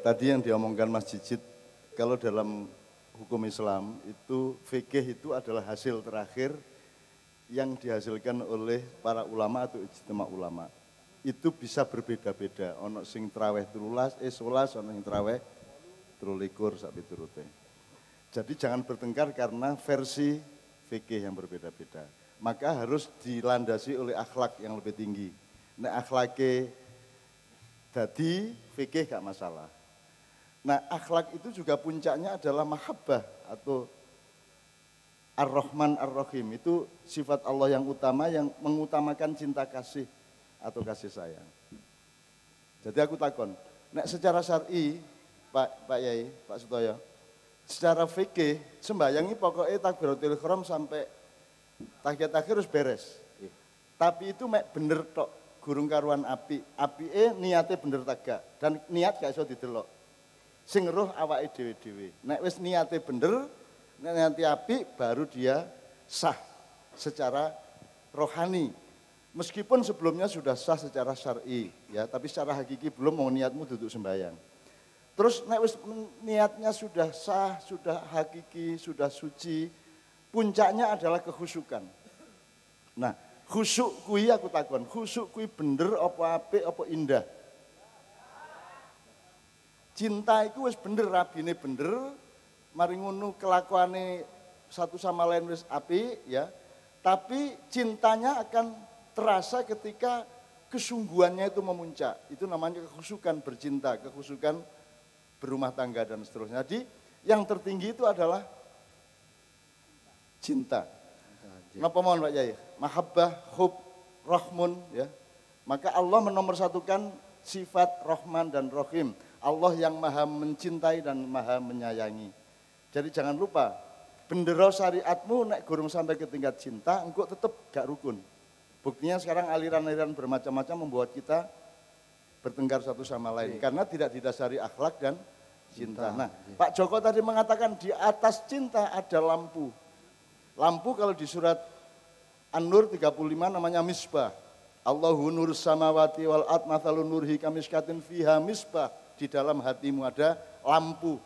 Tadi yang diomongkan Mas Jijit, kalau dalam hukum Islam itu fikih itu adalah hasil terakhir yang dihasilkan oleh para ulama atau ijtima ulama. Itu bisa berbeda-beda. Ono sing traweh 11, ono sing traweh 23 sak piturute. Jadi jangan bertengkar karena versi fikih yang berbeda-beda. Maka harus dilandasi oleh akhlak yang lebih tinggi. Nek akhlake dadi fikih gak masalah. Nah, akhlak itu juga puncaknya adalah mahabbah atau Ar-Rahman Ar-Rahim. Itu sifat Allah yang utama yang mengutamakan cinta kasih atau kasih sayang. Jadi aku takon, nek secara syar'i, Pak Yai, Pak Sutoyo, secara fikih sembayangi pokoknya takbiratul ihram sampai tahiyat akhir harus beres. Tapi itu mek bener tok, gurung karuan api niatnya bener tagak dan niat gak iso didelok. Sing roh awake dhewe-dhewe. Nek wis niate bener, nek niate apik baru dia sah secara rohani. Meskipun sebelumnya sudah sah secara syar'i, ya, tapi secara hakiki belum mau niatmu duduk sembahyang. Terus nek wis niatnya sudah sah, sudah hakiki, sudah suci, puncaknya adalah kekhusyukan. Nah, khusyuk kui aku takon, khusyuk kui bener apa apik apa indah? Cinta itu wis bener, rabine bener, mari ngono kelakuane satu sama lain wis apik ya. Tapi cintanya akan terasa ketika kesungguhannya itu memuncak. Itu namanya kekhusyukan bercinta, kekhusyukan berumah tangga dan seterusnya. Jadi yang tertinggi itu adalah cinta. Napa mohon Pak Yai? Mahabbah, hub, rahmun ya. Maka Allah menomorsatukan sifat Rahman dan Rahim. Allah yang maha mencintai dan maha menyayangi. Jadi jangan lupa, bendera syariatmu nek gurung sampai ke tingkat cinta, engkau tetap gak rukun. Buktinya sekarang aliran-aliran bermacam-macam membuat kita bertengkar satu sama lain. Karena tidak didasari akhlak dan cinta. Nah, Pak Joko tadi mengatakan di atas cinta ada lampu. Lampu kalau di surat An-Nur 35 namanya misbah. Allahu nur samawati wal ard mathalun nurhi kamiskatin fiha misbah. Di dalam hatimu ada lampu.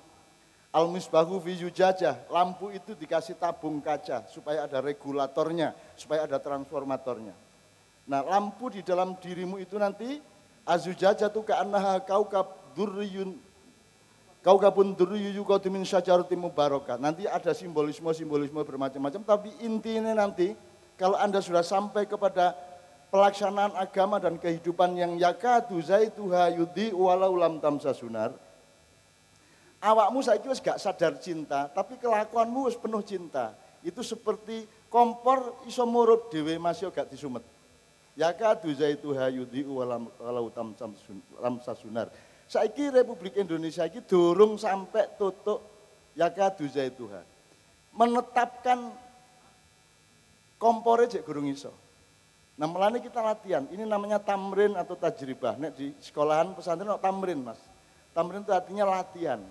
Al-misbahu fi zujajah. Lampu itu dikasih tabung kaca supaya ada regulatornya, supaya ada transformatornya. Nah, lampu di dalam dirimu itu nanti azujajah tu ka'annaha kaukabun durriyyu yuqadu min syajaratin mubarakah. Nanti ada simbolisme bermacam-macam, tapi intinya nanti kalau Anda sudah sampai kepada pelaksanaan agama dan kehidupan yang yakadu zaituha yudhi walau lam tamsa sunar. Awakmu saiki wis gak sadar cinta, tapi kelakuanmu wis penuh cinta. Itu seperti kompor iso murup dhewe masih gak disumet. Yakadu zaituha yudhi walau tamsa sunar. Saiki Republik Indonesia iki durung sampai tutuk yakadu zaituha. Menetapkan kompore jek gurung iso. Nah, melani kita latihan, ini namanya tamrin atau tajribah. Nek di sekolahan pesantren no, tamrin mas. Tamrin itu artinya latihan.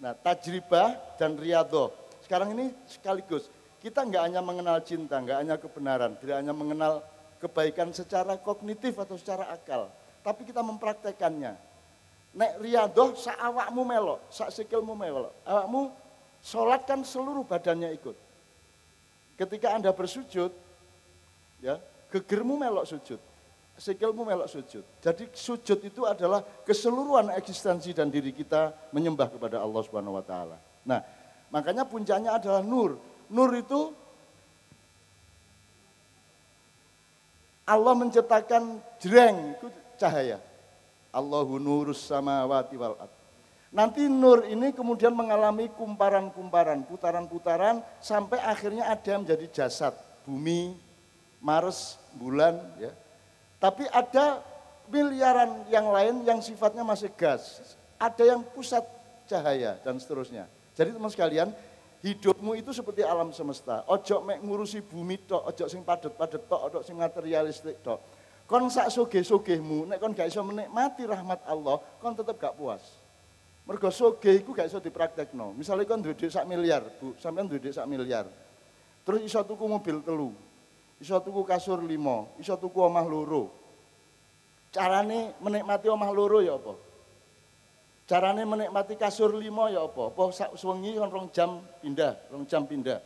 Nah, tajribah dan riyadhah. Sekarang ini sekaligus, kita nggak hanya mengenal cinta, nggak hanya kebenaran, tidak hanya mengenal kebaikan secara kognitif atau secara akal. Tapi kita mempraktekannya. Nek riyadhah, sak awakmu melok, sak sikilmu melok. Awakmu sholat kan seluruh badannya ikut. Ketika Anda bersujud, ya, gegermu melok sujud, sikilmu melok sujud. Jadi sujud itu adalah keseluruhan eksistensi dan diri kita menyembah kepada Allah Subhanahu wa taala. Nah, makanya puncaknya adalah nur. Nur itu Allah menciptakan jreng, itu cahaya. Allahu nurus samawati wal ard. Nanti nur ini kemudian mengalami kumparan-kumparan, putaran-putaran sampai akhirnya ada yang menjadi jasad, bumi, Mars, bulan, ya. Tapi ada miliaran yang lain yang sifatnya masih gas. Ada yang pusat cahaya dan seterusnya. Jadi teman sekalian, hidupmu itu seperti alam semesta. Ojo mek ngurusi bumi tok, ojo sing padet-padet tok, ojo sing materialistik tok. Kon sak sugih-sugihmu, nek kon gak iso menikmati rahmat Allah, kon tetep gak puas. Mergo sugih iku gak iso dipraktekno. Misalnya kon duwe dhuwit 1 miliar, Bu, sampean duwe dhuwit 1 miliar. Terus iso tuku mobil 3. Iso tuku kasur 5, iso tuku omah loro. Carane menikmati omah loro ya apa? Carane menikmati kasur 5 ya apa? Apa sewengi kon 2 jam pindah, 2 jam pindah.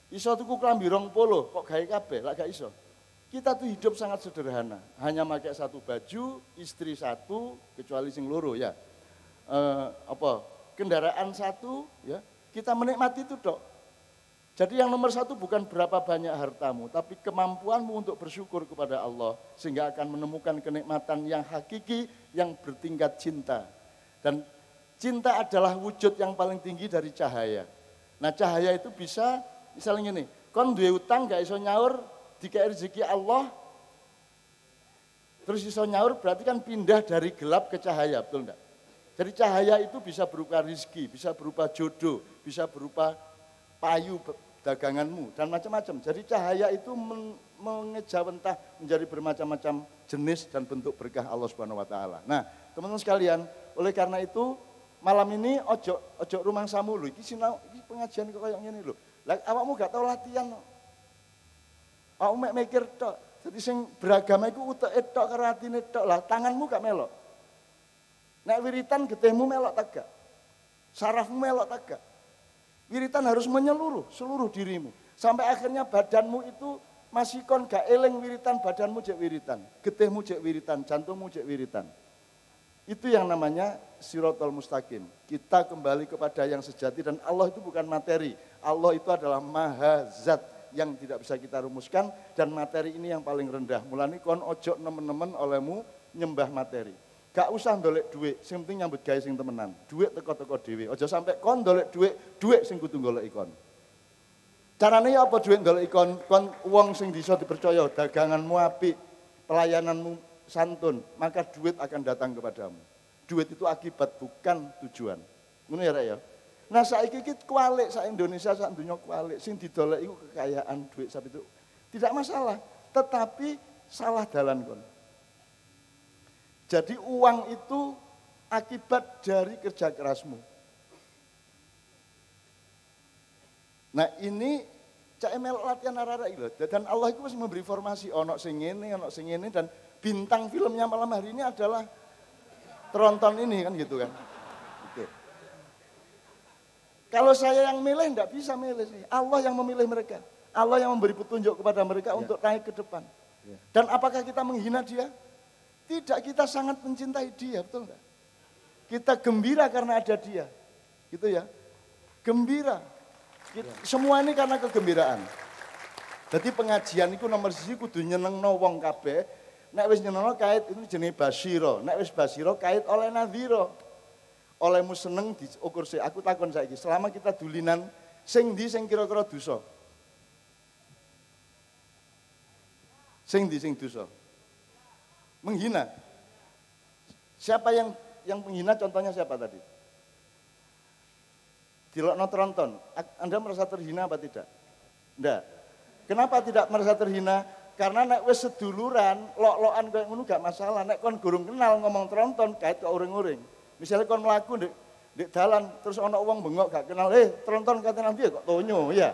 Iso tuku klambi 20, kok gawe kabeh, lak gak iso. Kita tuh hidup sangat sederhana, hanya pakai 1 baju, istri 1, kecuali sing loro ya. Kendaraan 1 ya. Kita menikmati itu dok. Jadi yang nomor 1 bukan berapa banyak hartamu, tapi kemampuanmu untuk bersyukur kepada Allah sehingga akan menemukan kenikmatan yang hakiki yang bertingkat cinta. Dan cinta adalah wujud yang paling tinggi dari cahaya. Nah cahaya itu bisa, misalnya gini, kon duwe utang gak iso nyaur, dikei rezeki Allah, terus iso nyaur berarti kan pindah dari gelap ke cahaya, betul enggak? Jadi cahaya itu bisa berupa rizki, bisa berupa jodoh, bisa berupa payu daganganmu, dan macam-macam. Jadi cahaya itu mengejawantah menjadi bermacam-macam jenis dan bentuk berkah Allah Subhanahu wa taala. Nah, teman-teman sekalian, oleh karena itu malam ini ojo rumangsamu lho, iki sinau iki pengajian kok koyo ngene lho. Lah awakmu gak tau latihan. Awakmu mek mikir tok. Jadi sing beragama iku uteke tok karo atine tok. Lah tanganmu gak melok. Nek wiritan getihmu melok tak gak? Sarafmu melok tak gak? Wiritan harus menyeluruh seluruh dirimu. Sampai akhirnya badanmu itu masih kon gak eling wiritan, badanmu jek wiritan. Getihmu jek wiritan, jantungmu jek wiritan. Itu yang namanya Shiratal Mustaqim. Kita kembali kepada yang sejati dan Allah itu bukan materi. Allah itu adalah maha zat yang tidak bisa kita rumuskan dan materi ini yang paling rendah. Mulane kon ojo nemen-nemen olehmu nyembah materi. Gak usah ndolek duit, sing penting nyambut gawe sing temenan. Duit teko-teko dhewe. Aja sampai kon ndolek duit sing kudu golek ikon. Carane ya apa duit ndolek ikon? Kon wong sing bisa dipercaya, daganganmu apik, pelayananmu santun, maka duit akan datang kepadamu. Duit itu akibat bukan tujuan. Ngono ya Rek ya. Nah saiki iki kualik sak Indonesia sak donya kualik sing didolek iku kekayaan duit sapi itu tidak masalah, tetapi salah dalan kon. Jadi uang itu akibat dari kerja kerasmu. Nah ini cak emel latihan arah-arah itu. Dan Allah itu masih memberi informasi, ono sing ngene dan bintang filmnya malam hari ini adalah tronton ini kan gitu kan. Gitu. Kalau saya yang milih enggak bisa milih sih. Allah yang memilih mereka. Allah yang memberi petunjuk kepada mereka untuk naik ke depan. Dan apakah kita menghina dia? Tidak, kita sangat mencintai dia, betul enggak? Kita gembira karena ada dia. Gitu ya. Gembira. Semua ini karena kegembiraan. Jadi pengajian itu nomor siji kudu nyenengno wong kabeh. Nek wis nyenengno kait itu jenenge basyira. Nek wis basyira kait oleh nadhira. Olehmu seneng diukur sih. Aku takon saiki, selama kita dulinan sing ndi sing kira-kira dosa? Sing ndi sing dosa? Menghina. Siapa yang menghina, contohnya siapa tadi? Dilokno tronton. Anda merasa terhina apa tidak? Enggak. Kenapa tidak merasa terhina? Karena nek wis seduluran, lok-lokan koyo ngono gak masalah. Nek kon gurung kenal ngomong tronton kait ke uring-uring. Misalnya kon mlaku ndek dalan terus ana wong bengok gak kenal, tronton kate nang ndi kok tonyo ya.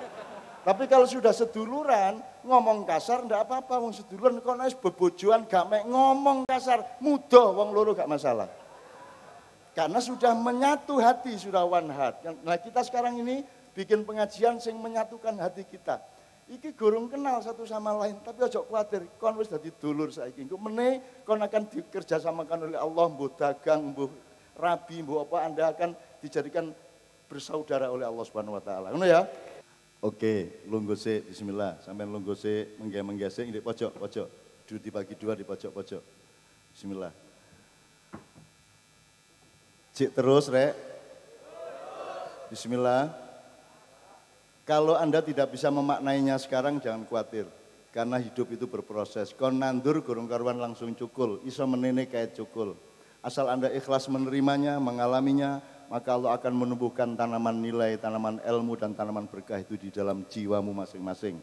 Tapi kalau sudah seduluran, ngomong kasar ndak apa-apa, wong seduluran kok wis bebojoan gak mek ngomong kasar, mudah wong loro gak masalah. Karena sudah menyatu hati, sudah one heart. Nah kita sekarang ini bikin pengajian sing menyatukan hati kita. Iki gorong kenal satu sama lain, tapi ojo khawatir, kon wis dadi dulur saiki. Engko meneh kon akan dikerjasamakan oleh Allah, mbuh dagang, mbuh rabi, mbuh apa, Anda akan dijadikan bersaudara oleh Allah Subhanahu wa taala. Ngono ya? Oke, lungguh sik, bismillah. Sampeyan lungguh sik, menggeh-menggeh sik di pojok-pojok. Dibagi dua di pojok-pojok. Bismillah. Cik terus, Rek. Bismillah. Kalau Anda tidak bisa memaknainya sekarang, jangan khawatir. Karena hidup itu berproses. Kon nandur gurung karuan langsung cukul. Iso menene kait cukul. Asal Anda ikhlas menerimanya, mengalaminya, maka Allah akan menumbuhkan tanaman nilai, tanaman ilmu, dan tanaman berkah itu di dalam jiwamu masing-masing.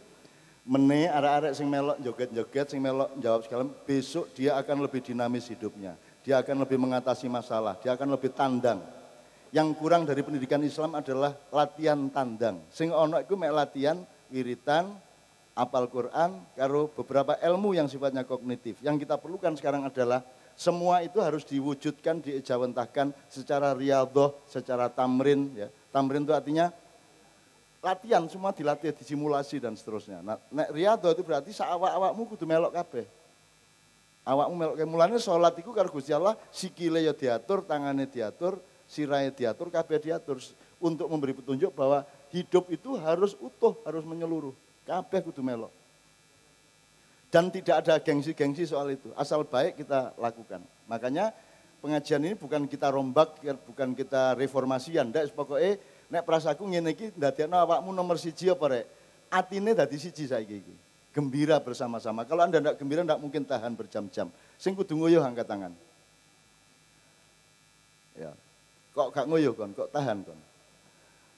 Mene arek-arek sing melok joget-joget, sing melok jawab sekalian, besok dia akan lebih dinamis hidupnya. Dia akan lebih mengatasi masalah, dia akan lebih tandang. Yang kurang dari pendidikan Islam adalah latihan tandang. Sing ono iku mek latihan wiritan, apal Quran, karo beberapa ilmu yang sifatnya kognitif. Yang kita perlukan sekarang adalah Semua itu harus diwujudkan, diejawantahkan secara riyadhah, secara tamrin. Ya. Tamrin itu artinya latihan, semua dilatih, disimulasi dan seterusnya. Nah, nek riyadhah itu berarti awakmu kudu melok kabeh. Awakmu melok kabeh. Mulane salat iku karo Gusti Allah sikile ya diatur, tangane diatur, sirahe diatur, kabeh diatur untuk memberi petunjuk bahwa hidup itu harus utuh, harus menyeluruh. Kabeh kudu melok. Dan tidak ada gengsi-gengsi soal itu, asal baik kita lakukan. Makanya pengajian ini bukan kita rombak, bukan kita reformasian, ndak pokoknya nek prasaku ngene iki ndadekno awakmu nomor 1 apa rek? Atine dadi 1 saiki iki. Gembira bersama-sama. Kalau Anda ndak gembira ndak mungkin tahan berjam-jam. Sing kudu nguyuh angkat tangan. Ya. Kok gak nguyuh kon, kok tahan kon.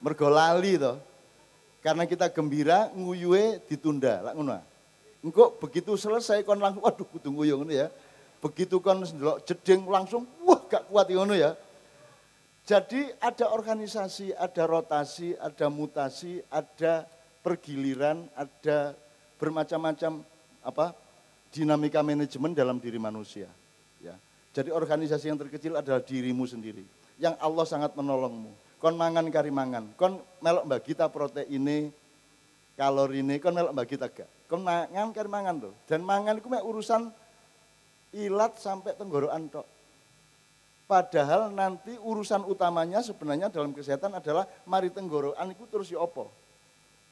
Mergo lali to. Karena kita gembira nguyuhe ditunda, lak ngono. Engko begitu selesai kon langsung waduh kudu nguyuh ngono ya. Begitu kon ndelok jeding langsung wah gak kuat ngono ya. Jadi ada organisasi, ada rotasi, ada mutasi, ada pergiliran, ada bermacam-macam dinamika manajemen dalam diri manusia. Ya. Jadi organisasi yang terkecil adalah dirimu sendiri. Yang Allah sangat menolongmu. Kon mangan kari mangan, kon melok bagi kita proteine, kalorine, kon melok bagi kita gak. Kon mangan kari mangan tuh. Dan mangan itu urusan ilat sampai tenggorokan tok. Padahal nanti urusan utamanya sebenarnya dalam kesehatan adalah mari tenggorokan itu terus ya apa?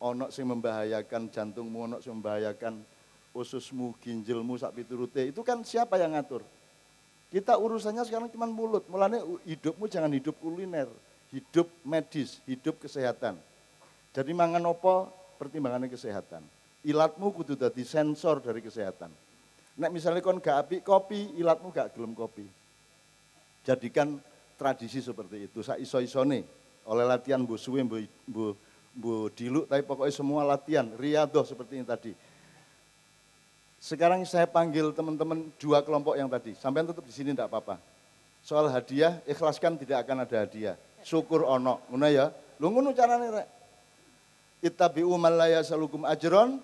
Ono sing membahayakan jantungmu, ono sing membahayakan ususmu, ginjalmu, sak piturute. Itu kan siapa yang ngatur? Kita urusannya sekarang cuma mulut. Mulanya hidupmu jangan hidup kuliner, hidup medis, hidup kesehatan. Jadi mangan apa? Pertimbangannya kesehatan. Ilatmu kudu dadi sensor dari kesehatan. Nek misalnya kon gak apik kopi, ilatmu gak gelem kopi. Jadikan tradisi seperti itu, sak iso-isone oleh latihan mbuh suwe mbuh diluk, tapi pokoknya semua latihan, riyadhah seperti ini tadi. Sekarang saya panggil teman-teman 2 kelompok yang tadi, sampean tetap di sini enggak apa-apa. Soal hadiah, ikhlaskan tidak akan ada hadiah. Syukur ono, ngono ya. Lho ngono carane rek. Ittabi'u man la yasalukum ajron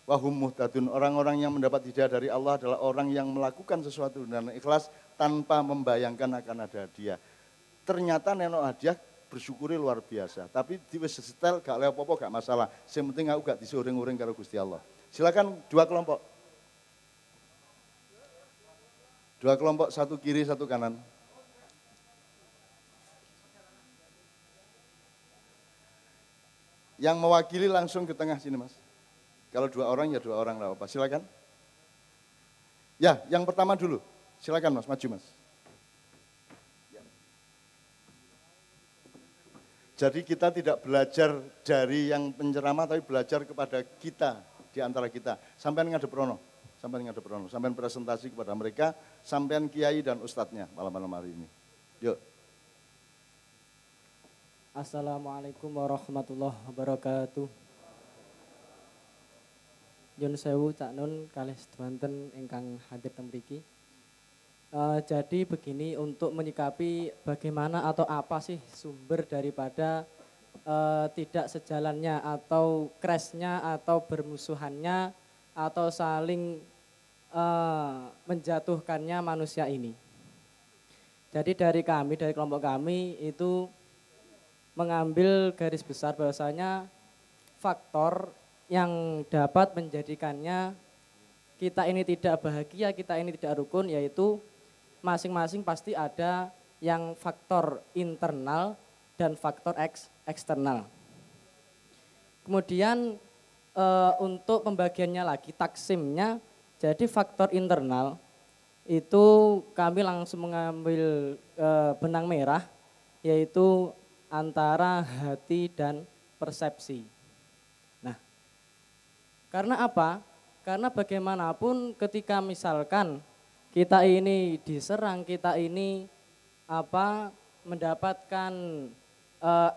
wa hum muhtadun. Orang-orang yang mendapat hidayah dari Allah adalah orang yang melakukan sesuatu dengan ikhlas tanpa membayangkan akan ada hadiah. Ternyata neno hadiah bersyukuri luar biasa. Tapi diwis setel gak lewat apa-apa gak masalah. Yang penting aku gak disuring-uring karo Gusti Allah. Silakan 2 kelompok. 2 kelompok, 1 kiri, 1 kanan. Yang mewakili langsung ke tengah sini Mas. Kalau 2 orang ya 2 orang lah apa. Silakan. Ya, yang pertama dulu. Silakan Mas, maju Mas. Jadi kita tidak belajar dari yang penceramah, tapi belajar kepada kita, di antara kita. Sampai ngadep rono, sampai presentasi kepada mereka, sampai kiai dan ustadznya malam-malam hari ini. Yuk. Assalamualaikum warahmatullahi wabarakatuh. Nyun sewu Cak Nun kalih sedanten ingkang hadir teng mriki. Jadi begini, untuk menyikapi bagaimana atau apa sih sumber daripada tidak sejalannya atau crashnya atau bermusuhannya atau saling menjatuhkannya manusia ini. Jadi dari kelompok kami itu mengambil garis besar bahwasanya faktor yang dapat menjadikannya kita ini tidak bahagia, kita ini tidak rukun, yaitu masing-masing pasti ada yang faktor internal dan faktor eksternal. Kemudian untuk pembagiannya lagi, taksimnya, jadi faktor internal itu kami langsung mengambil benang merah, yaitu antara hati dan persepsi. Nah, karena apa? Karena bagaimanapun ketika misalkan kita ini diserang, kita ini mendapatkan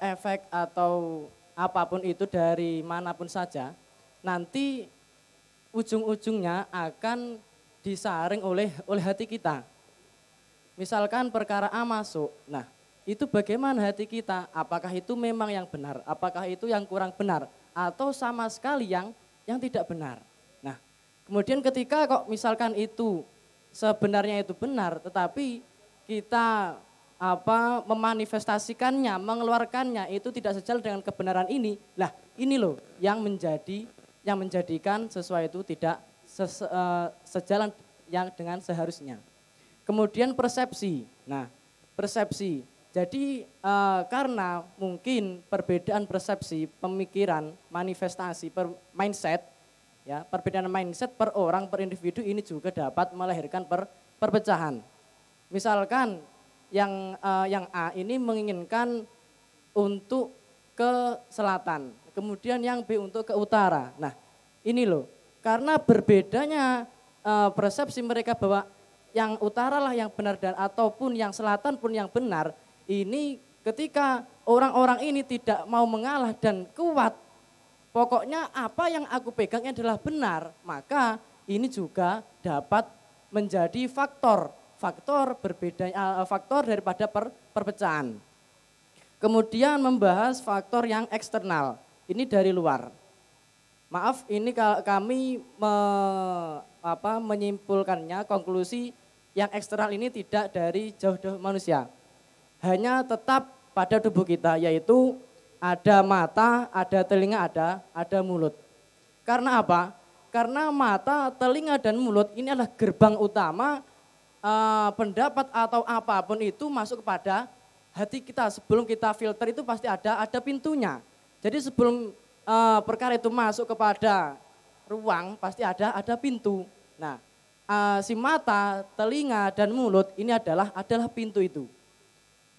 efek atau apapun itu dari manapun saja, nanti ujung-ujungnya akan disaring oleh hati kita. Misalkan perkara A masuk, nah itu bagaimana hati kita? Apakah itu memang yang benar? Apakah itu yang kurang benar? Atau sama sekali yang tidak benar? Nah, kemudian ketika kok misalkan itu sebenarnya itu benar, tetapi kita memanifestasikannya, mengeluarkannya itu tidak sejalan dengan kebenaran ini. Lah, ini loh yang menjadikan sesuatu itu tidak sejalan yang dengan seharusnya. Kemudian persepsi. Nah, persepsi. Jadi karena mungkin perbedaan persepsi, pemikiran, manifestasi, mindset, ya, perbedaan mindset per orang, per individu ini juga dapat melahirkan perpecahan. Misalkan yang A ini menginginkan untuk ke selatan, kemudian yang B untuk ke utara. Nah, ini loh, karena berbedanya persepsi mereka bahwa yang utara lah yang benar dan ataupun yang selatan pun yang benar, ini ketika orang-orang ini tidak mau mengalah dan kuat, pokoknya apa yang aku pegang adalah benar, maka ini juga dapat menjadi faktor daripada perpecahan. Kemudian membahas faktor yang eksternal, ini dari luar. Maaf, ini kami menyimpulkannya, konklusi yang eksternal ini tidak dari jauh-jauh manusia. Hanya tetap pada tubuh kita, yaitu ada mata, ada telinga, ada mulut. Karena apa? Karena mata, telinga, dan mulut ini adalah gerbang utama pendapat atau apapun itu masuk kepada hati kita. Sebelum kita filter itu pasti ada pintunya. Jadi sebelum perkara itu masuk kepada ruang pasti ada pintu. Nah, si mata, telinga, dan mulut ini adalah pintu itu.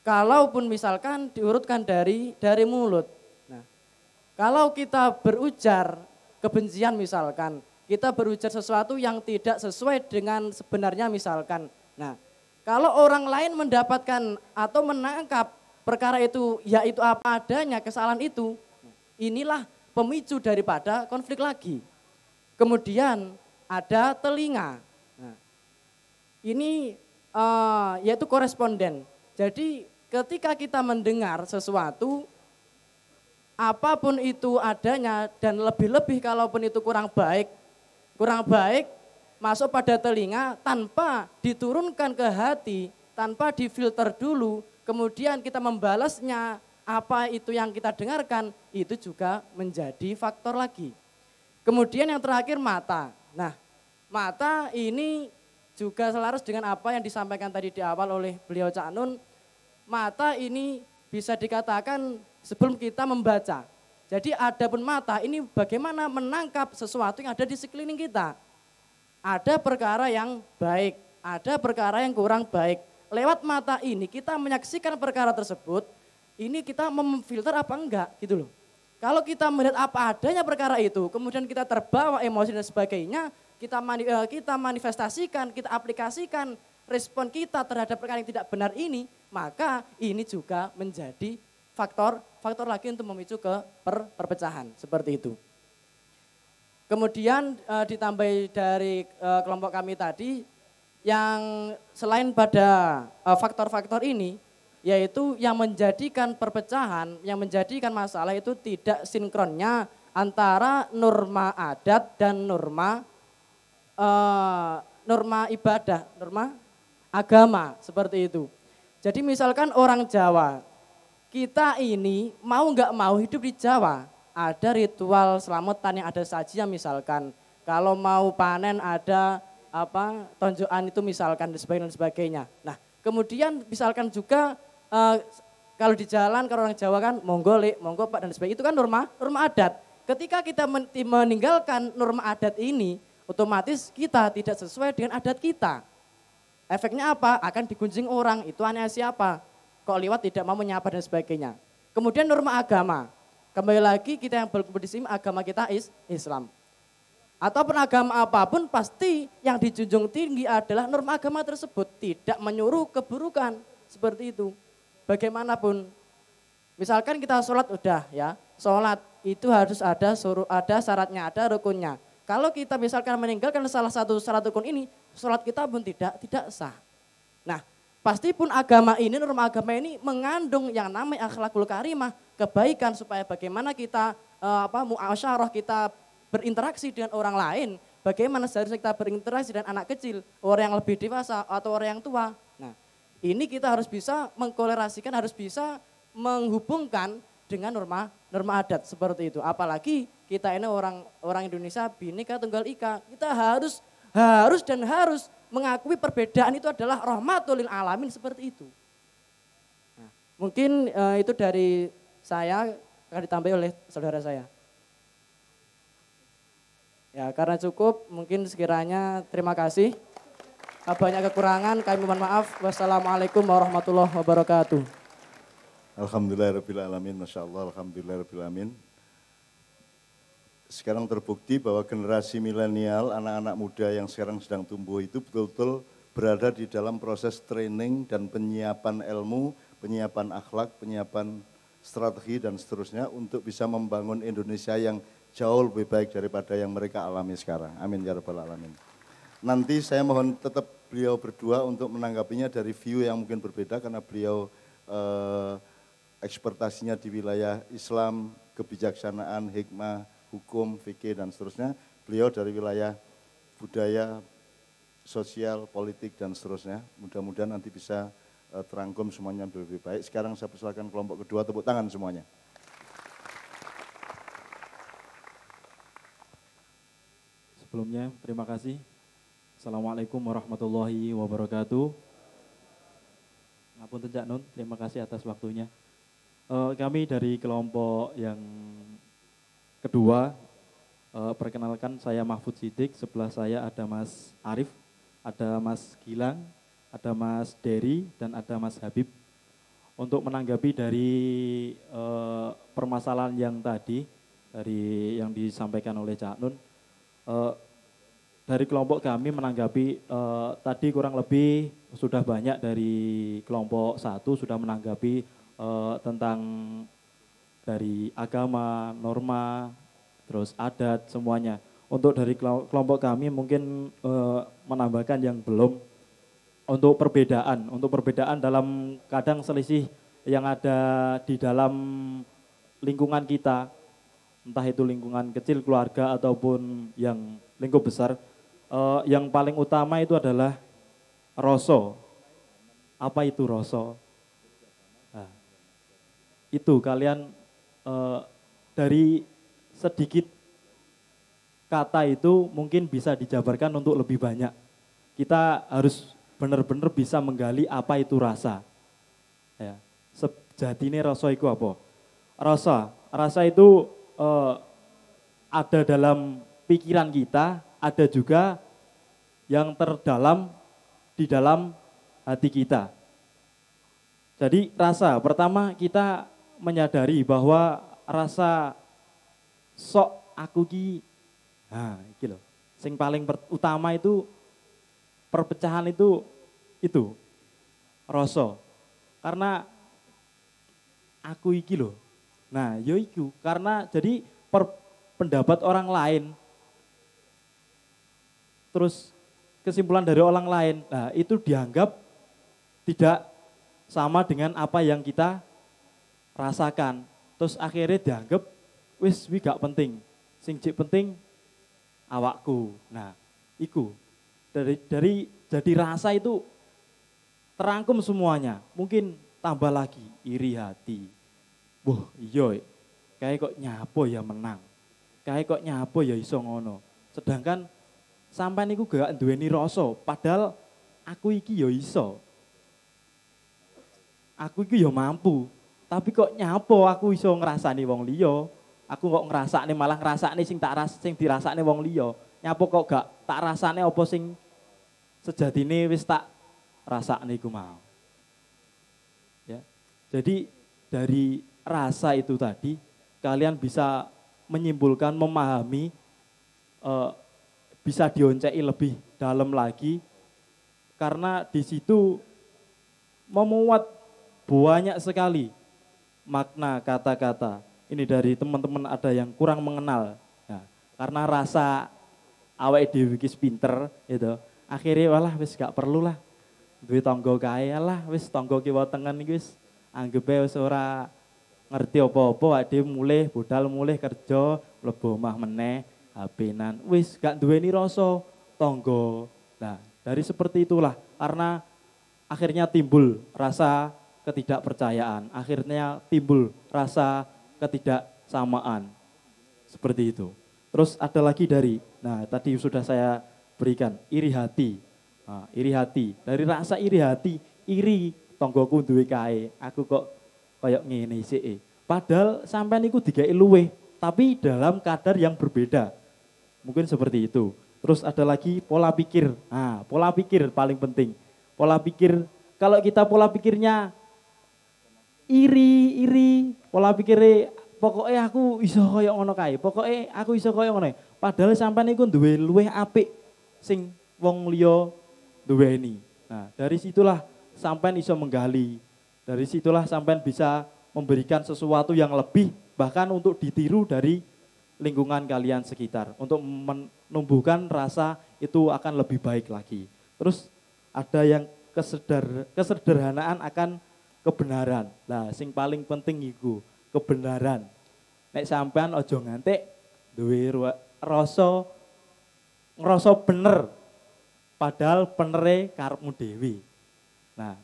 Kalaupun misalkan diurutkan dari mulut. Nah, kalau kita berujar kebencian misalkan, kita berujar sesuatu yang tidak sesuai dengan sebenarnya misalkan. Nah, kalau orang lain mendapatkan atau menangkap perkara itu, yaitu apa adanya kesalahan itu, inilah pemicu daripada konflik lagi. Kemudian ada telinga. Nah, ini yaitu koresponden. Jadi ketika kita mendengar sesuatu, apapun itu adanya dan lebih-lebih kalaupun itu kurang baik masuk pada telinga tanpa diturunkan ke hati, tanpa difilter dulu, kemudian kita membalasnya apa itu yang kita dengarkan, itu juga menjadi faktor lagi. Kemudian yang terakhir mata. Nah, mata ini juga selaras dengan apa yang disampaikan tadi di awal oleh beliau Cak Nun. Mata ini bisa dikatakan sebelum kita membaca. Jadi adapun mata ini bagaimana menangkap sesuatu yang ada di sekeliling kita. Ada perkara yang baik, ada perkara yang kurang baik. Lewat mata ini kita menyaksikan perkara tersebut, ini kita memfilter apa enggak gitu loh. Kalau kita melihat apa adanya perkara itu, kemudian kita terbawa emosi dan sebagainya, kita manifestasikan, kita aplikasikan respon kita terhadap perkara yang tidak benar ini, maka ini juga menjadi faktor lagi untuk memicu ke perpecahan, seperti itu. Kemudian ditambah dari kelompok kami tadi, yang selain pada faktor-faktor ini, yaitu yang menjadikan perpecahan, yang menjadikan masalah itu tidak sinkronnya antara norma adat dan norma ibadah, norma agama, seperti itu. Jadi misalkan orang Jawa, kita ini mau nggak mau hidup di Jawa, ada ritual selamatan yang ada sajian misalkan. Kalau mau panen ada tonjokan itu misalkan dan sebagainya. Nah, kemudian misalkan juga kalau di jalan kalau orang Jawa kan monggo Pak dan sebagainya, itu kan norma adat. Ketika kita meninggalkan norma adat ini, otomatis kita tidak sesuai dengan adat kita. Efeknya apa? Akan digunjing orang, itu aneh siapa? Kok liwat tidak mau menyapa dan sebagainya. Kemudian norma agama. Kembali lagi kita yang berkompetisi agama kita Islam. Ataupun agama apapun pasti yang dijunjung tinggi adalah norma agama tersebut. Tidak menyuruh keburukan, seperti itu. Bagaimanapun, misalkan kita sholat udah ya, sholat itu harus ada syaratnya, ada rukunnya. Kalau kita misalkan meninggalkan salah satu syarat rukun ini, sholat kita pun tidak sah. Nah, pasti pun agama ini, norma agama ini mengandung yang namanya akhlakul karimah, kebaikan supaya bagaimana kita muasyarah, kita berinteraksi dengan orang lain, bagaimana seharusnya kita berinteraksi dengan anak kecil, orang yang lebih dewasa atau orang yang tua. Nah, ini kita harus bisa mengkolerasikan, harus bisa menghubungkan dengan norma adat seperti itu. Apalagi kita ini orang Indonesia Bhinneka Tunggal Ika, kita harus mengakui perbedaan itu adalah rahmatul lil alamin seperti itu. Nah, mungkin itu dari saya akan ditambahi oleh saudara saya. Ya, karena cukup, mungkin sekiranya terima kasih. Banyak kekurangan, kami mohon maaf. Wassalamualaikum warahmatullahi wabarakatuh. Alhamdulillahirrabbilalamin, Masya Allah, alhamdulillahirrabbilalamin. Sekarang terbukti bahwa generasi milenial, anak-anak muda yang sekarang sedang tumbuh itu betul-betul berada di dalam proses training dan penyiapan ilmu, penyiapan akhlak, penyiapan strategi dan seterusnya untuk bisa membangun Indonesia yang jauh lebih baik daripada yang mereka alami sekarang. Amin ya rabbal alamin. Nanti saya mohon tetap beliau berdua untuk menanggapinya dari view yang mungkin berbeda karena beliau ekspertasinya di wilayah Islam, kebijaksanaan, hikmah, hukum, fikih dan seterusnya. Beliau dari wilayah budaya, sosial, politik dan seterusnya. Mudah-mudahan nanti bisa terangkum semuanya lebih baik. Sekarang saya persilakan kelompok kedua, tepuk tangan semuanya. Sebelumnya terima kasih. Assalamualaikum warahmatullahi wabarakatuh. Ngapunten Cak Nun, terima kasih atas waktunya. Kami dari kelompok yang kedua, perkenalkan saya Mahfud Siddiq, sebelah saya ada Mas Arif, ada Mas Gilang, ada Mas Dery, dan ada Mas Habib. Untuk menanggapi dari permasalahan yang tadi, dari yang disampaikan oleh Cak Nun, dari kelompok kami menanggapi tadi kurang lebih sudah banyak dari kelompok satu sudah menanggapi tentang dari agama, norma, terus adat semuanya. Untuk dari kelompok kami mungkin menambahkan yang belum untuk perbedaan dalam kadang selisih yang ada di dalam lingkungan kita, entah itu lingkungan kecil keluarga ataupun yang lingkup besar, yang paling utama itu adalah rasa. Apa itu rasa? Nah, itu kalian dari sedikit kata itu mungkin bisa dijabarkan untuk lebih banyak. Kita harus benar-benar bisa menggali apa itu rasa. Ya, sejatinya rasa itu apa? Rasa itu ada dalam pikiran kita, ada juga yang terdalam di dalam hati kita. Jadi rasa, pertama kita menyadari bahwa rasa sok aku ki, nah iki loh, sing paling utama itu perpecahan itu rasa. Karena aku iki loh, nah yo iku, karena jadi pendapat orang lain, terus kesimpulan dari orang lain, nah itu dianggap tidak sama dengan apa yang kita rasakan. Terus akhirnya dianggap, wis gak penting, sing cik penting awakku. Nah, iku dari jadi rasa itu terangkum semuanya. Mungkin tambah lagi iri hati. Wah, iya, kayak kok nyapo ya menang. Kayak kok nyapo ya iso ngono. Sedangkan sampai niku gak duweni rasa, padahal aku iki ya iso. Aku iki ya mampu, tapi kok nyapo aku iso ngrasani wong liya. Aku kok ngrasakne malah ngrasakne sing dirasakne wong liya. Nyapo kok gak tak rasane apa sing sejatine wis tak rasakne iku mau. Ya. Jadi dari rasa itu tadi kalian bisa menyimpulkan, memahami, bisa dionceki lebih dalam lagi, karena di situ memuat banyak sekali makna kata-kata. Ini dari teman-teman ada yang kurang mengenal, nah, karena rasa awake dhewe iki pinter gitu. Akhirnya walah wis gak perlu lah duwe tangga kae lah, wis tangga kiwa tengen iki wis anggepe wis ora ngerti apa-apa, awake dhewe mulih budal mulih kerja mlebu omah meneh. HP-nan, wis gak duweni rasa tangga. Nah, dari seperti itulah karena akhirnya timbul rasa ketidakpercayaan, akhirnya timbul rasa ketidaksamaan. Seperti itu. Terus ada lagi nah tadi sudah saya berikan, iri hati. Nah, iri hati, dari rasa iri hati, iri tonggoku duwe kae, aku kok kayak ngene sih. Padahal sampean iku digawe luweh, tapi dalam kadar yang berbeda. Mungkin seperti itu. Terus ada lagi pola pikir. Nah, pola pikir paling penting. Pola pikir, kalau kita pola pikirnya iri, pola pikirnya pokoknya aku iso koyo ngono kae, pokoknya aku iso koyo ngono. Padahal sampean iku duwe luweh apik sing wong liya duweni. Nah, dari situlah sampean iso menggali. Dari situlah sampean bisa memberikan sesuatu yang lebih bahkan untuk ditiru dari lingkungan kalian sekitar untuk menumbuhkan rasa itu akan lebih baik lagi. Terus ada yang kesederhanaan akan kebenaran. Nah, sing paling penting iku kebenaran. Nek sampean ojo ngantek duwe rasa ngrasa bener padahal penere karepmu dhewe. Nah,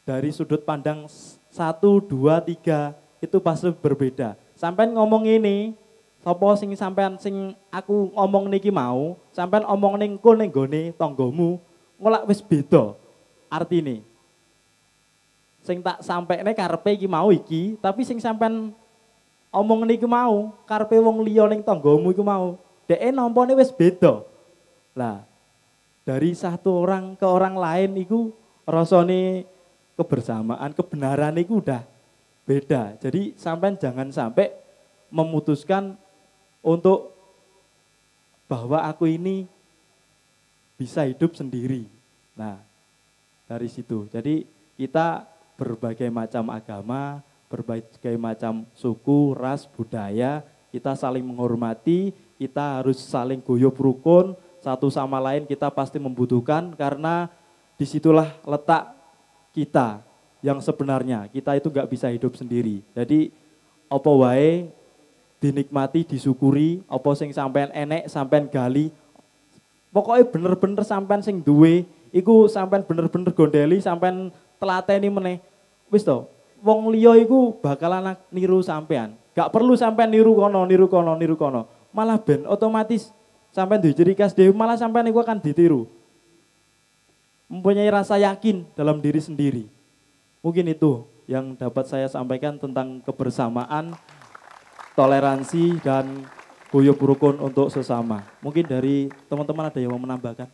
dari sudut pandang 1, 2, 3 itu pasti berbeda. Sampean ngomong ini, sapa sing sampean sing aku ngomong niki mau, sampean omong ning kono ning gone tanggamu, ngolak wis beda. Artine sing tak sampekne karepe iki mau iki, tapi sing sampean omong niki mau, karepe wong liya ning tanggamu iku mau, dheke nampane wis beda. Lah, dari satu orang ke orang lain itu rasane kebersamaan, kebenaran itu udah beda. Jadi sampai jangan sampai memutuskan untuk bahwa aku ini bisa hidup sendiri. Nah, dari situ. Jadi kita berbagai macam agama, berbagai macam suku, ras, budaya, kita saling menghormati, kita harus saling guyub rukun, satu sama lain kita pasti membutuhkan karena disitulah letak kita yang sebenarnya. Kita itu gak bisa hidup sendiri. Jadi apa wae dinikmati, disyukuri, apa sing sampean enek, sampean gali. Pokoknya bener-bener sampean sing duwe, iku sampean bener-bener gondeli, sampean telateni meneh. Wis to, wong liya iku bakalan niru sampean. Gak perlu sampean niru kono, niru kono, niru kono. Malah ben otomatis sampai duwe ciri khas dhewe malah sampai niku akan ditiru. Mempunyai rasa yakin dalam diri sendiri. Mungkin itu yang dapat saya sampaikan tentang kebersamaan, toleransi dan guyub rukun untuk sesama. Mungkin dari teman-teman ada yang mau menambahkan?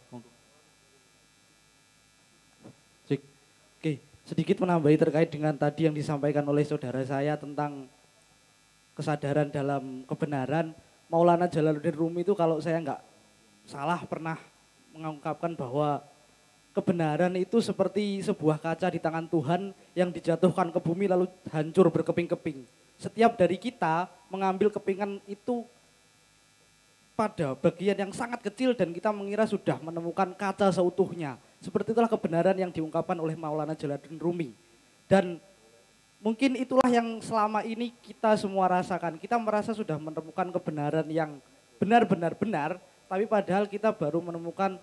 Oke, sedikit menambahi terkait dengan tadi yang disampaikan oleh saudara saya tentang kesadaran dalam kebenaran. Maulana Jalaluddin Rumi itu kalau saya nggak salah pernah mengungkapkan bahwa kebenaran itu seperti sebuah kaca di tangan Tuhan yang dijatuhkan ke bumi lalu hancur berkeping-keping. Setiap dari kita mengambil kepingan itu pada bagian yang sangat kecil dan kita mengira sudah menemukan kaca seutuhnya. Seperti itulah kebenaran yang diungkapkan oleh Maulana Jalaluddin Rumi. Dan mungkin itulah yang selama ini kita semua rasakan. Kita merasa sudah menemukan kebenaran yang benar-benar benar, tapi padahal kita baru menemukan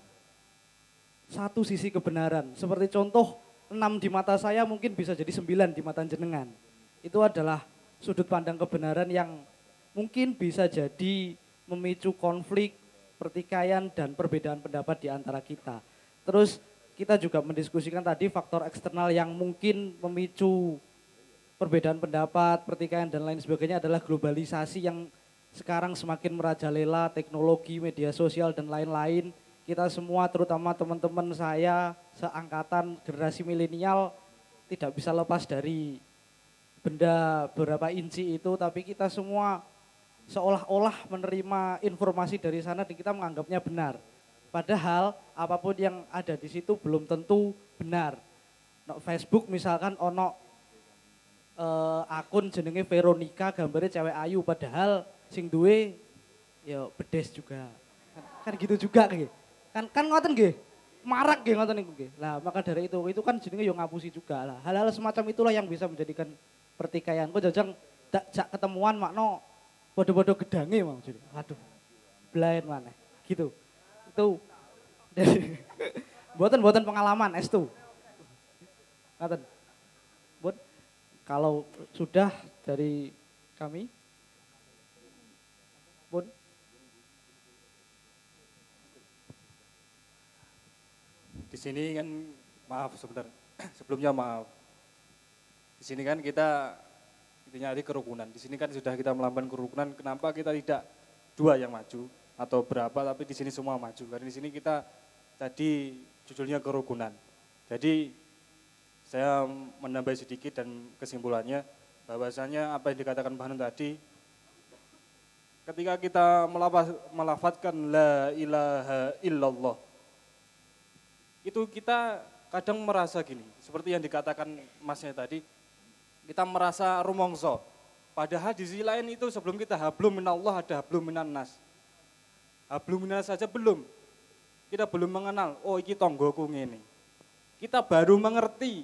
satu sisi kebenaran. Seperti contoh 6 di mata saya mungkin bisa jadi 9 di mata jenengan. Itu adalah sudut pandang kebenaran yang mungkin bisa jadi memicu konflik, pertikaian, dan perbedaan pendapat di antara kita. Terus kita juga mendiskusikan tadi faktor eksternal yang mungkin memicu perbedaan pendapat, pertikaian dan lain sebagainya adalah globalisasi yang sekarang semakin merajalela, teknologi, media sosial dan lain-lain. Kita semua terutama teman-teman saya seangkatan generasi milenial tidak bisa lepas dari benda berapa inci itu, tapi kita semua seolah-olah menerima informasi dari sana dan kita menganggapnya benar. Padahal apapun yang ada di situ belum tentu benar. No, Facebook misalkan ono akun jenenge Veronica gambarnya cewek ayu padahal sing duwe ya bedes juga. Kan gitu juga kayak. Kan ngoten nggih. Marak nggih ngoten niku nggih. Lah maka dari itu kan jenenge yo ngapusi juga lah. Hal-hal semacam itulah yang bisa menjadikan pertikaian. Kok jajang jak ketemuan makno bodo-bodo gedange mau jadi. Waduh. blind mana. Gitu. Itu. Buatan pengalaman S2. Ngaten. Bun, kalau sudah dari kami, Bun. Di sini kan, maaf sebentar, sebelumnya maaf. Di sini kan kita nyari kerukunan. Di sini kan sudah kita melambangkan kerukunan. Kenapa kita tidak dua yang maju atau berapa? Tapi di sini semua maju. Karena di sini kita tadi judulnya kerukunan. Jadi saya menambah sedikit dan kesimpulannya bahwasanya apa yang dikatakan Mbah Nun tadi, ketika kita melafazkan la ilaha illallah, itu kita kadang merasa gini, seperti yang dikatakan masnya tadi, kita merasa rumongso. Padahal di sisi lain itu sebelum kita hablum minallah ada hablum minan nas. Hablum minan nas saja belum. Kita belum mengenal, oh iki tonggoku ngene. Kita baru mengerti,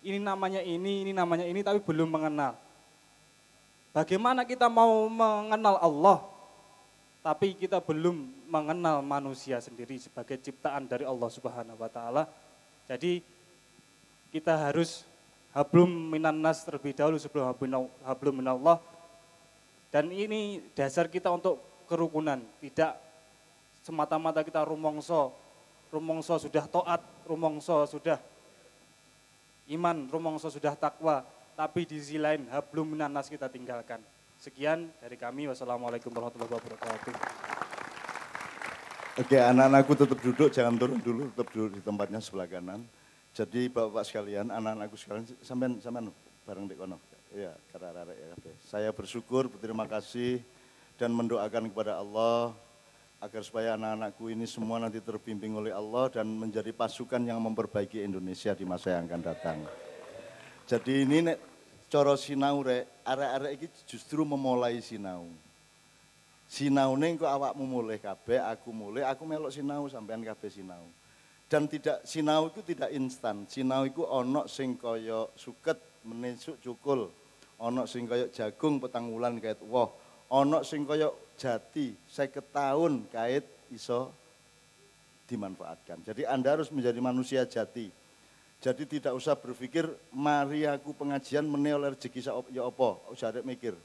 ini namanya ini, tapi belum mengenal. Bagaimana kita mau mengenal Allah, tapi kita belum mengenal manusia sendiri sebagai ciptaan dari Allah Subhanahu wa Ta'ala. Jadi kita harus hablum minan nas terlebih dahulu sebelum hablum minallah. Dan ini dasar kita untuk kerukunan, tidak semata-mata kita rumongso sudah taat, rumongso sudah iman, rumongso sudah takwa, tapi di sisi lain hablum minan nas kita tinggalkan. Sekian dari kami, wassalamualaikum warahmatullahi wabarakatuh. Oke, anak-anakku tetap duduk, jangan turun dulu, tetap duduk di tempatnya sebelah kanan. Jadi bapak sekalian, anak-anakku sekalian, sampean bareng di kono. Ya, karena ya. Saya bersyukur, berterima kasih dan mendoakan kepada Allah agar supaya anak-anakku ini semua nanti terbimbing oleh Allah dan menjadi pasukan yang memperbaiki Indonesia di masa yang akan datang. Jadi ini nek cara sinau rek, arek-arek iki justru memulai sinau. Sinaune engko awakmu mulai kabeh, aku melok sinau sampean kabeh sinau. Dan tidak sinau itu tidak instan. Sinau itu ono sing kaya suket menesuk cukul. Ono sing kaya jagung petang wulan kait woh. Ono sing kaya jati 50 tahun kait iso dimanfaatkan. Jadi Anda harus menjadi manusia jati. Jadi tidak usah berpikir mari aku pengajian meneh oleh rezeki ya apa, usah arek mikir.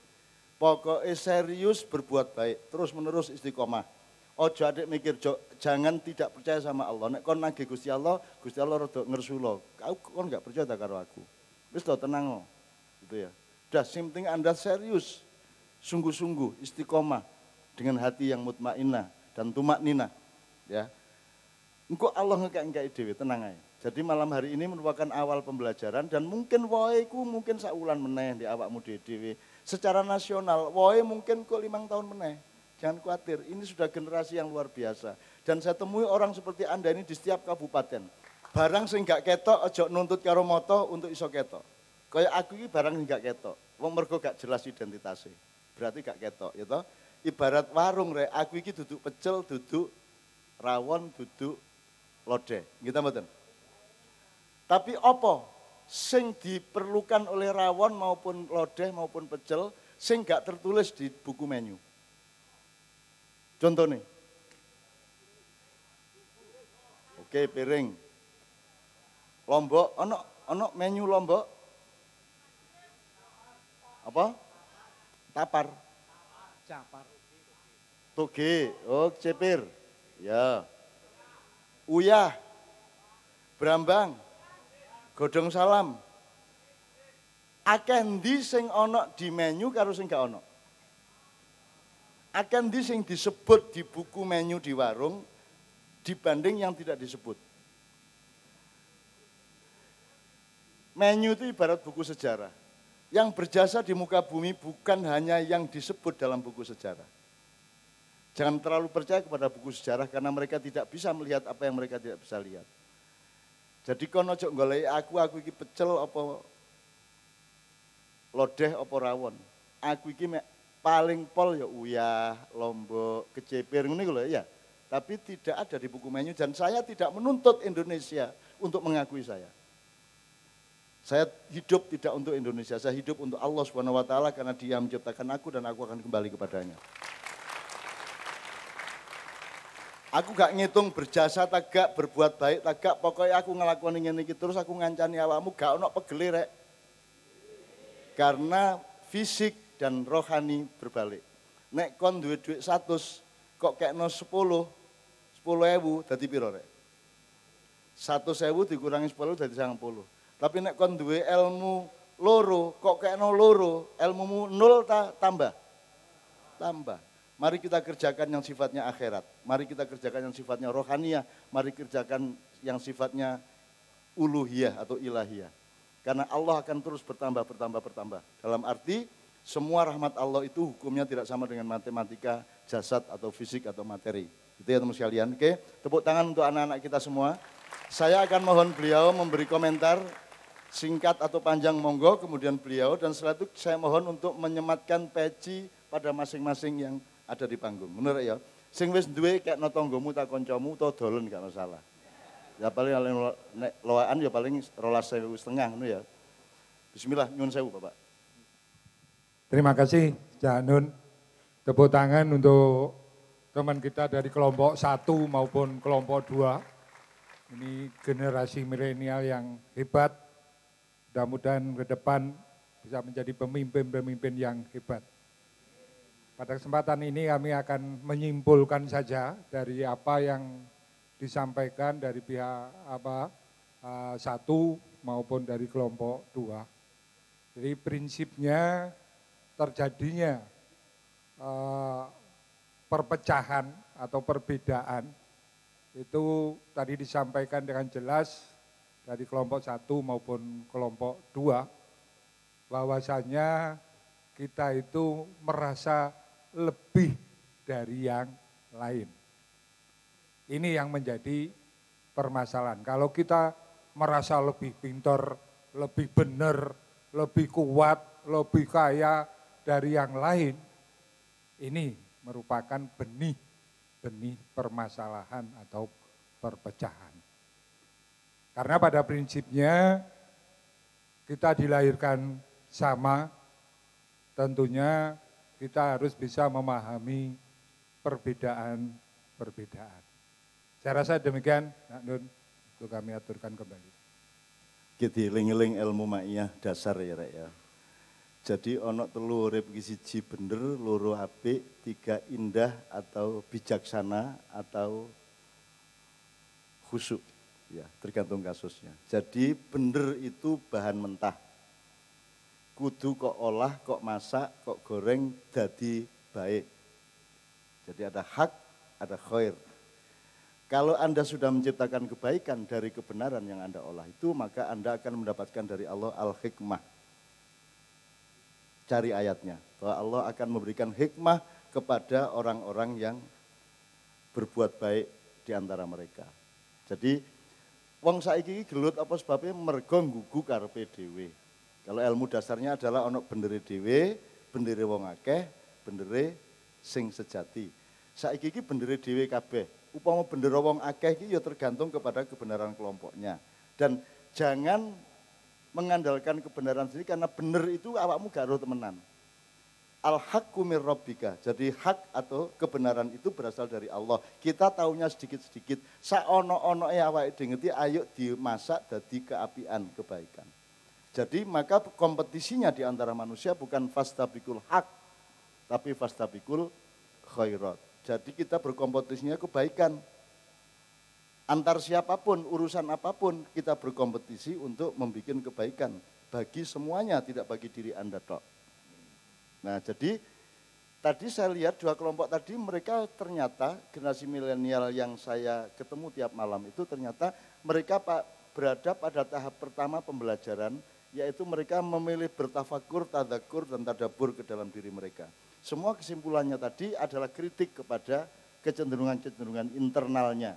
Pokoknya serius berbuat baik, terus menerus istiqomah. Ojo adek mikir, jangan tidak percaya sama Allah. Nek kon nagih Gusti Allah rada ngersulo. Kau kon enggak percaya tak karo aku. Wis to tenang gitu ya. Udah sing penting Anda serius, sungguh-sungguh istiqomah dengan hati yang mutmainnah dan tumakninah ya. Engko Allah ngekek dhewe, tenang aja. Jadi malam hari ini merupakan awal pembelajaran dan mungkin wae ku mungkin saulan meneh di awakmu dhewe. Secara nasional wae mungkin kok 5 tahun meneh. Jangan khawatir, ini sudah generasi yang luar biasa. Dan saya temui orang seperti Anda ini di setiap kabupaten. Barang sing gak ketok ojo nuntut karo moto untuk iso ketok. Kayak aku ini barang sing gak ketok. Wong mergo gak jelas identitasnya. Berarti gak ketok, ya toh? Ibarat warung rek, aku iki duduk pecel, duduk rawon, duduk lodeh. Gitu mboten? Tapi apa sing diperlukan oleh rawon maupun lodeh maupun pecel sing gak tertulis di buku menu? Contohnya. Oke, piring. Lombok, ono menu lombok. Apa? Tapar. Capar. Toge, oh cepir. Ya. Uyah. Brambang. Godhong salam. Akeh ndi sing ana di menu karo sing gak ana? Akeh ndi sing disebut di buku menu di warung dibanding yang tidak disebut. Menu itu ibarat buku sejarah. Yang berjasa di muka bumi bukan hanya yang disebut dalam buku sejarah. Jangan terlalu percaya kepada buku sejarah karena mereka tidak bisa melihat apa yang mereka tidak bisa lihat. Jadi kono ojo golek aku iki pecel apa lodeh apa rawon. Aku iki paling pol ya uyah, lombok, kecipir ngene lho ya. Tapi tidak ada di buku menu dan saya tidak menuntut Indonesia untuk mengakui saya. Saya hidup tidak untuk Indonesia, saya hidup untuk Allah Subhanahu wa taala karena Dia menciptakan aku dan aku akan kembali kepadanya. Aku gak ngitung berjasa tagak, berbuat baik tagak, pokoknya aku ngelakoni ngene iki terus aku ngancani awakmu gak ono pegele rek. Karena fisik dan rohani berbalik. Nek kon duwe duit 100 kok kekno 10.000 dadi piro rek? 100.000 dikurangi 10 dadi 90. Tapi nek kon duwe ilmu loro kok kekno loro, ilmumu 0 tambah. Tambah. Mari kita kerjakan yang sifatnya akhirat. Mari kita kerjakan yang sifatnya rohaniah. Mari kerjakan yang sifatnya uluhiyah atau ilahiyah. Karena Allah akan terus bertambah. Dalam arti semua rahmat Allah itu hukumnya tidak sama dengan matematika, jasad atau fisik atau materi. Itu ya teman sekalian. Oke, tepuk tangan untuk anak-anak kita semua. Saya akan mohon beliau memberi komentar singkat atau panjang monggo, kemudian beliau dan setelah itu saya mohon untuk menyematkan peci pada masing-masing yang ada di panggung. Bener ya? Sing wis duwe kekno tanggamu ta kancamu utawa dolen gak masalah. Ya paling nek loaan ya paling 12.500 ngono ya. Bismillah nyuwun sewu Bapak. Terima kasih Cak Nun. Tepuk tangan untuk teman kita dari kelompok 1 maupun kelompok 2. Ini generasi milenial yang hebat. Mudah-mudahan ke depan bisa menjadi pemimpin-pemimpin yang hebat. Pada kesempatan ini kami akan menyimpulkan saja dari apa yang disampaikan dari pihak 1 maupun dari kelompok 2. Jadi prinsipnya terjadinya perpecahan atau perbedaan itu tadi disampaikan dengan jelas dari kelompok 1 maupun kelompok 2 bahwasanya kita itu merasa lebih dari yang lain. Ini yang menjadi permasalahan. Kalau kita merasa lebih pintar, lebih benar, lebih kuat, lebih kaya dari yang lain, ini merupakan benih permasalahan atau perpecahan. Karena pada prinsipnya kita dilahirkan sama, tentunya kita harus bisa memahami perbedaan. Saya rasa demikian, Nak Nun, untuk kami aturkan kembali. Kita eling-eling ilmu maiyah dasar ya Rek ya. Jadi ono telu urip iki siji bener, loro apik, 3 indah atau bijaksana atau khusyuk. Ya, tergantung kasusnya. Jadi bener itu bahan mentah. Kudu kok olah, kok masak, kok goreng, dadi baik. Jadi ada hak, ada khair. Kalau Anda sudah menciptakan kebaikan dari kebenaran yang Anda olah itu, maka Anda akan mendapatkan dari Allah al-hikmah. Cari ayatnya, bahwa Allah akan memberikan hikmah kepada orang-orang yang berbuat baik di antara mereka. Jadi, wong saiki gelut apa sebabnya mergo nggugu karepe dhewe. Kalau ilmu dasarnya adalah ono bendere dhewe, bendere wong akeh, bendere sing sejati. Saiki iki bendere dhewe kabeh. Upama bendera wong akeh iki ya tergantung kepada kebenaran kelompoknya. Dan jangan mengandalkan kebenaran sendiri karena benar itu awakmu gak roh temenan. Al-haqqu mir rabbika. Jadi hak atau kebenaran itu berasal dari Allah. Kita taunya sedikit-sedikit. Saono-onoe awake dhewe ngerti ayo dimasak dadi keapian, kebaikan. Jadi maka kompetisinya di antara manusia bukan fastabikul hak, tapi fastabikul khairat. Jadi kita berkompetisinya kebaikan. Antar siapapun, urusan apapun, kita berkompetisi untuk membuat kebaikan. Bagi semuanya, tidak bagi diri Anda tok. Nah jadi tadi saya lihat 2 kelompok tadi mereka ternyata generasi milenial yang saya ketemu tiap malam itu ternyata mereka berada pada tahap pertama pembelajaran, yaitu mereka memilih bertafakur, tadakur, dan tadabur ke dalam diri mereka. Semua kesimpulannya tadi adalah kritik kepada kecenderungan-kecenderungan internalnya.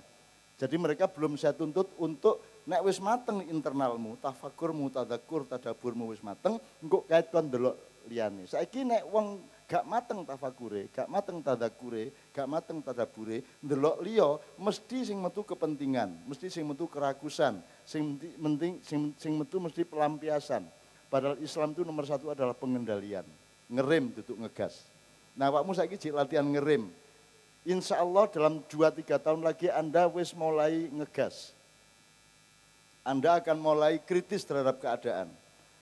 Jadi mereka belum saya tuntut untuk nek wis mateng internalmu, tafakurmu, tadakur, tadaburmu wis mateng, engko kait kon delok liyane. Saiki nek wong gak mateng tafakure, gak mateng tadakure, gak mateng tadabure, ndelok liya mesti sing metu kepentingan, mesti sing metu kerakusan, sing metu mesti pelampiasan. Padahal Islam itu nomor 1 adalah pengendalian, ngerem duduk ngegas. Nah, awakmu saiki jek latihan ngerem. insya Allah dalam 2-3 tahun lagi Anda mulai ngegas. Anda akan mulai kritis terhadap keadaan.